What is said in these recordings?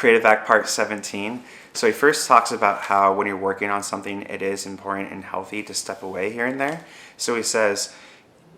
Creative Act Part 17. So he first talks about how when you're working on something, it is important and healthy to step away here and there. So he says,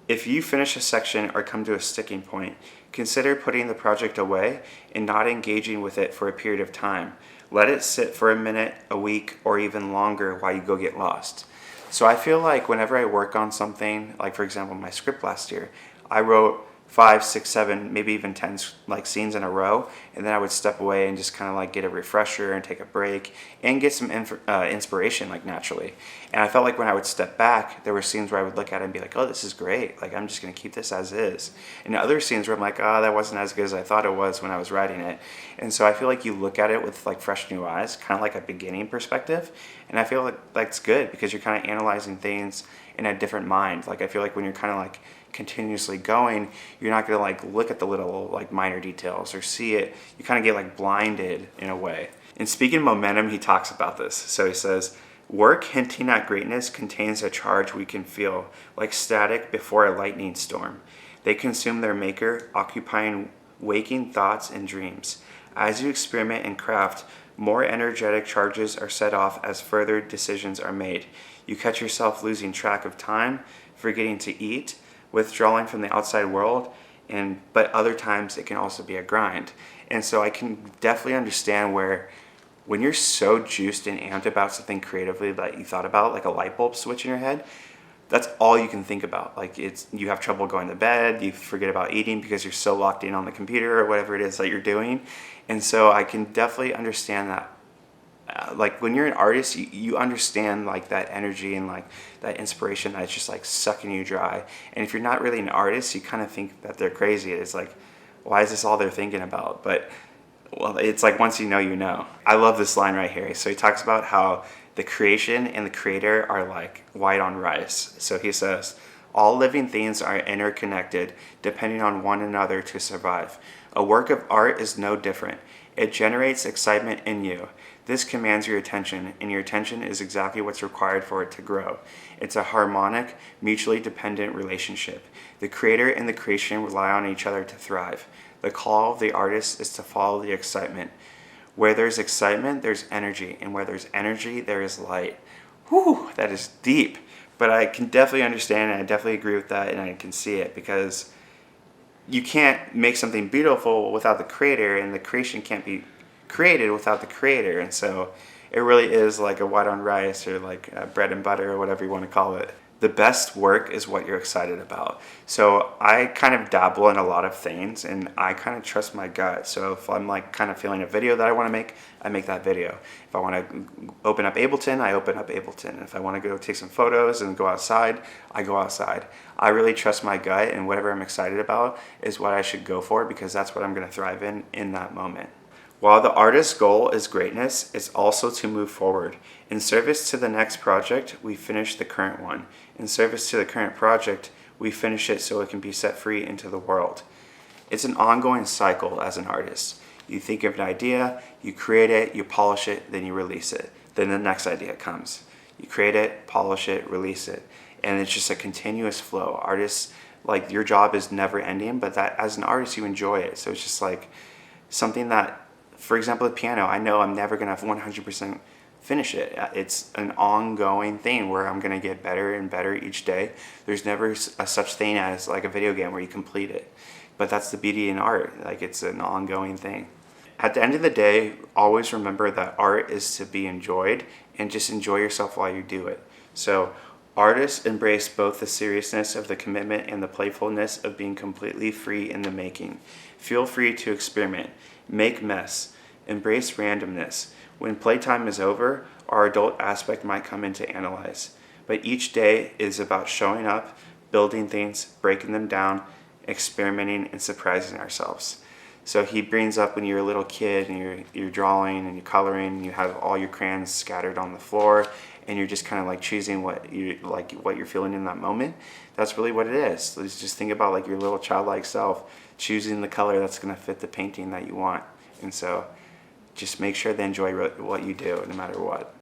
if you finish a section or come to a sticking point, consider putting the project away and not engaging with it for a period of time. Let it sit for a minute, a week, or even longer while you go get lost. So I feel like whenever I work on something, like for example my script last year, I wrote 5, 6, 7, maybe even 10 like scenes in a row, and then I would step away and just kind of like get a refresher and take a break and get some inspiration like naturally. And I felt like when I would step back, there were scenes where I would look at it and be like, oh, this is great, like I'm just gonna keep this as is. And other scenes where I'm like, oh, that wasn't as good as I thought it was when I was writing it. And so I feel like you look at it with like fresh new eyes, kind of like a beginning perspective, and I feel like that's good because you're kind of analyzing things in a different mind. Like I feel like when you're kind of like continuously going, you're not going to like look at the little like minor details or see it. You kind of get like blinded in a way. And speaking of momentum, he talks about this. So he says, work hinting at greatness contains a charge we can feel, like static before a lightning storm. They consume their maker, occupying waking thoughts and dreams. As you experiment and craft, more energetic charges are set off as further decisions are made. You catch yourself losing track of time, forgetting to eat, withdrawing from the outside world, but other times it can also be a grind. And so I can definitely understand where when you're so juiced and amped about something creatively that you thought about, like a light bulb switch in your head, that's all you can think about. Like you have trouble going to bed, you forget about eating because you're so locked in on the computer or whatever it is that you're doing. And so I can definitely understand that. Like when you're an artist, you understand like that energy and like that inspiration that's just like sucking you dry. And if you're not really an artist, you kind of think that they're crazy. It's like, why is this all they're thinking about? But well, it's like once you know, you know. I love this line right here. So he talks about how the creation and the creator are like white on rice. So he says, all living things are interconnected, depending on one another to survive. A work of art is no different. It generates excitement in you. This commands your attention, and your attention is exactly what's required for it to grow. It's a harmonic, mutually dependent relationship. The creator and the creation rely on each other to thrive. The call of the artist is to follow the excitement. Where there's excitement, there's energy, and where there's energy, there is light. Whew, that is deep. But I can definitely understand, and I definitely agree with that, and I can see it, because you can't make something beautiful without the creator, and the creation can't be created without the creator. And so it really is like a white on rice or like bread and butter or whatever you want to call it. The best work is what you're excited about. So I kind of dabble in a lot of things, and I kind of trust my gut. So if I'm like kind of feeling a video that I want to make, I make that video. If I want to open up Ableton, I open up Ableton. If I want to go take some photos and go outside, I go outside. I really trust my gut, and whatever I'm excited about is what I should go for, because that's what I'm going to thrive in that moment. While the artist's goal is greatness, it's also to move forward. In service to the next project, we finish the current one. In service to the current project, we finish it so it can be set free into the world. It's an ongoing cycle as an artist. You think of an idea, you create it, you polish it, then you release it. Then the next idea comes. You create it, polish it, release it. And it's just a continuous flow. Artists, like your job is never ending, but that as an artist, you enjoy it. So it's just like something that, for example, the piano, I know I'm never going to 100% finish it. It's an ongoing thing where I'm going to get better and better each day. There's never a such thing as like a video game where you complete it. But that's the beauty in art. Like it's an ongoing thing. At the end of the day, always remember that art is to be enjoyed, and just enjoy yourself while you do it. So artists embrace both the seriousness of the commitment and the playfulness of being completely free in the making. Feel free to experiment. Make mess. Embrace randomness. When playtime is over, our adult aspect might come in to analyze. But each day is about showing up, building things, breaking them down, experimenting, and surprising ourselves. So he brings up when you're a little kid and you're drawing and you're coloring, and you have all your crayons scattered on the floor, and you're just kind of like choosing what you're feeling in that moment. That's really what it is. Let's just think about like your little childlike self choosing the color that's going to fit the painting that you want. And so just make sure to enjoy what you do no matter what.